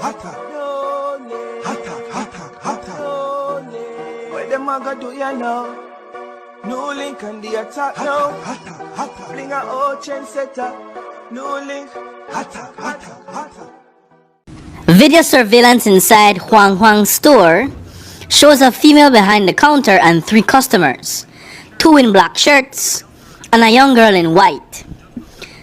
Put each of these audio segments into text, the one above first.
hotter, hotter, hotter. What them a go do ya now? NEWLINK and the attack now. Hotter. Bring a old trendsetter. NEWLINK. Hotter. Video surveillance inside Huang Huang's store shows a female behind the counter and 3 customers, 2 in black shirts and a young girl in white.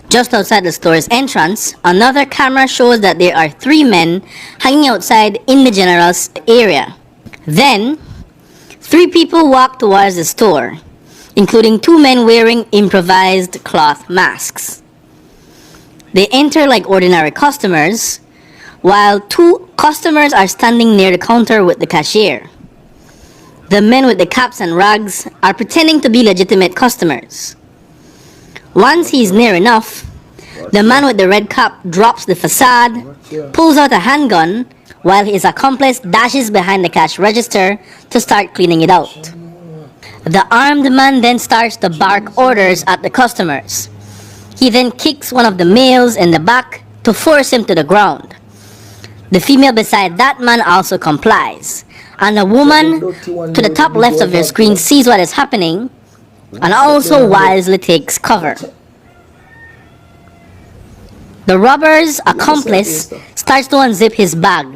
Just outside the store's entrance, another camera shows that there are 3 men hanging outside in the general area. Then, 3 people walk towards the store, including 2 men wearing improvised cloth masks. They enter like ordinary customers, while 2 customers are standing near the counter with the cashier. The men with the caps and rags are pretending to be legitimate customers. Once he's near enough, the man with the red cap drops the facade, pulls out a handgun, while his accomplice dashes behind the cash register to start cleaning it out. The armed man then starts to bark orders at the customers. He then kicks one of the males in the back to force him to the ground. The female beside that man also complies, and a woman to the top left of your screen sees what is happening and also wisely takes cover. The robber's accomplice starts to unzip his bag,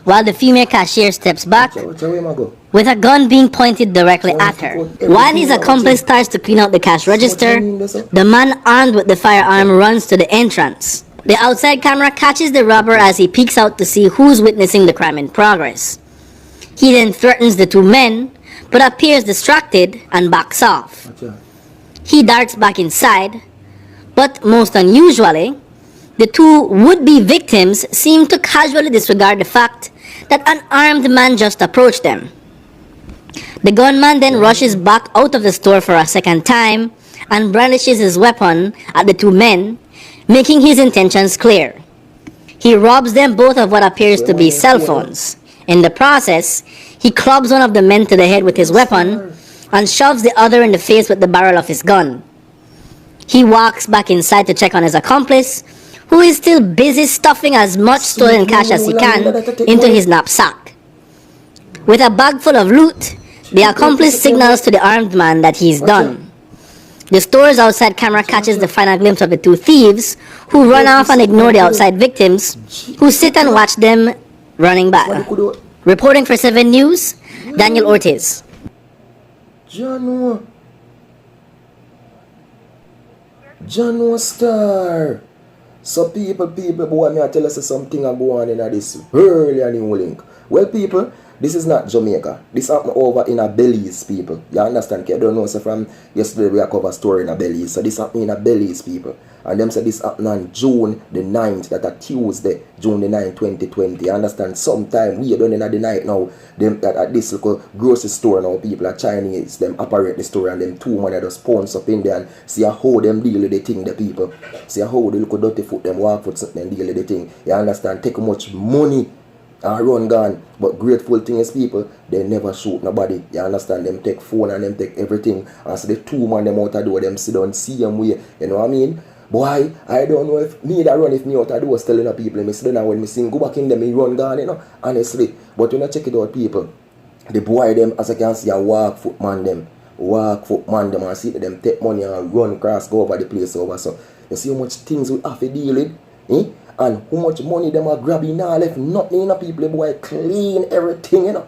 while the female cashier steps back with a gun being pointed directly at her. While his accomplice starts to clean out the cash register, the man armed with the firearm runs to the entrance. The outside camera catches the robber as he peeks out to see who's witnessing the crime in progress. He then threatens the 2 men, but appears distracted and backs off. He darts back inside, but most unusually, the 2 would-be victims seem to casually disregard the fact that an armed man just approached them. The gunman then rushes back out of the store for a second time and brandishes his weapon at the 2 men, making his intentions clear. He robs them both of what appears to be cell phones. In the process, he clubs one of the men to the head with his weapon and shoves the other in the face with the barrel of his gun. He walks back inside to check on his accomplice, who is still busy stuffing as much stolen cash as he can into his knapsack. With a bag full of loot, the accomplice signals to the armed man that he's done. The store's outside camera catches the final glimpse of the 2 thieves, who run off and ignore the outside victims, who sit and watch them running back. Reporting for 7 News, Daniel Ortiz. Jano Star. So people, boy, me I tell us something I go on in this early NEWLINK. Well, people, this is not Jamaica. This happened over in a Belize, people. You understand? I don't know, so from yesterday we cover a story in a Belize. So this happened in a Belize, people. And them said this happened on June the 9th, that a Tuesday, June the 9th, 2020. You understand? Sometime we done in the night now, them that at this local grocery store now, people are Chinese, them operate the store, and them 2 men just pounce up in there and see how them deal with the thing, the people. See how they look dirty foot, them walk foot, and deal with the thing. You understand? Take much money and run gone. But grateful thing is, people, they never shoot nobody. You understand? Them take phone and them take everything. And so the 2 men them out of door, them sit down, see them way. You know what I mean? Boy, I don't know if me that run, if me out of door telling the people, me sit down when me sing, go back in them, me run gone, you know, honestly. But when I check it out, people, the boy them, as I can see, a walk foot man them, and see them take money and run across, go over the place over. So you see how much things we have to deal with, eh? And how much money them are grabbing now, left nothing, you know, people, the boy clean everything, you know.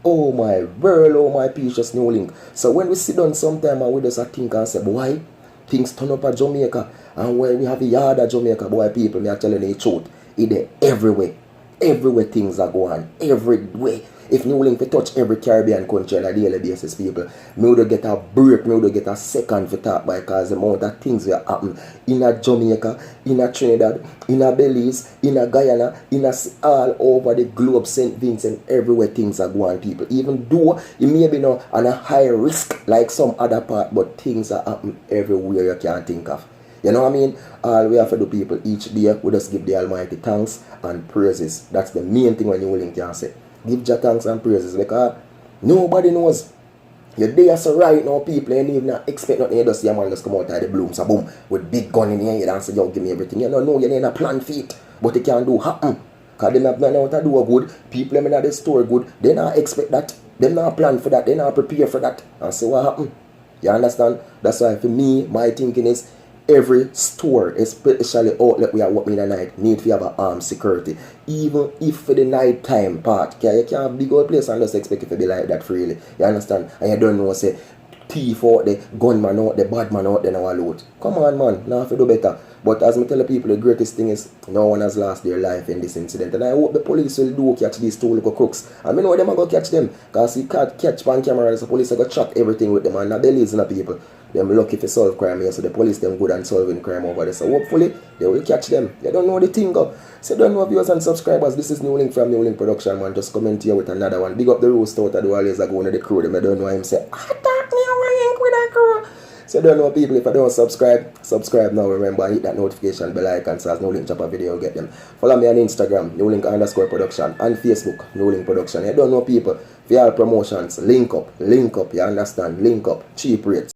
Oh my world, oh my precious NEWLINK. So when we sit down sometime and we just think and say, boy, things turn up at Jamaica, and when we have a yard at Jamaica, boy, people, me are telling you the truth, it's everywhere. Everywhere things are going, everywhere. If NEWLINK to touch every Caribbean country on a daily basis, people, me would get a break, me would get a second for talk, because the amount of things will happen in a Jamaica, in a Trinidad, in a Belize, in a Guyana, in a all over the globe, St. Vincent, everywhere things are going, people. Even though it may be not on a high risk like some other part, but things are happening everywhere you can't think of. You know what I mean? All we have to do, people, each day we just give the Almighty thanks and praises. That's the main thing when NEWLINK can say. Give Jah thanks and praises, because nobody knows. Your day is so right now, people, and you not expect nothing. You just see a man just come out of the bloom, so boom, with big gun in your head and say, yo, give me everything. You don't know, you ain't a plan for it, but it can do happen. Because them have nothing out to do good. People them in the store good. They not expect that. They not plan for that. They not prepare for that. And so what happen? You understand? That's why for me, my thinking is every store, especially outlet we are working in the night, need to have a armed security. Even if for the night time part, you can't have big old place and just expect it to be like that freely. You understand? And you don't know, say, thief out there, gunman out there, bad man out there now loot. Come on, man, now have to do better. But as I tell the people, the greatest thing is no one has lost their life in this incident. And I hope the police will do catch these two little crooks. And I know them are going to catch them. Because you can't catch on camera, the police are going to track everything with them. And the Belize and the people, them lucky to solve crime here. So the police them good and solving crime over there. So hopefully they will catch them. You don't know the thing up. So don't know viewers and subscribers. This is NEWLINK from NEWLINK Production, man. Just comment here with another one. Big up the roast out of the always going to the crew. Them I don't know him say, I thought NEWLINK with a crew. So don't know people, if I don't subscribe now. Remember, hit that notification bell icon so as NEWLINK drop a video, get them. Follow me on Instagram, NEWLINK_production, and Facebook, NEWLINK Production. You don't know people, for all promotions, link up, you understand, link up, cheap rates.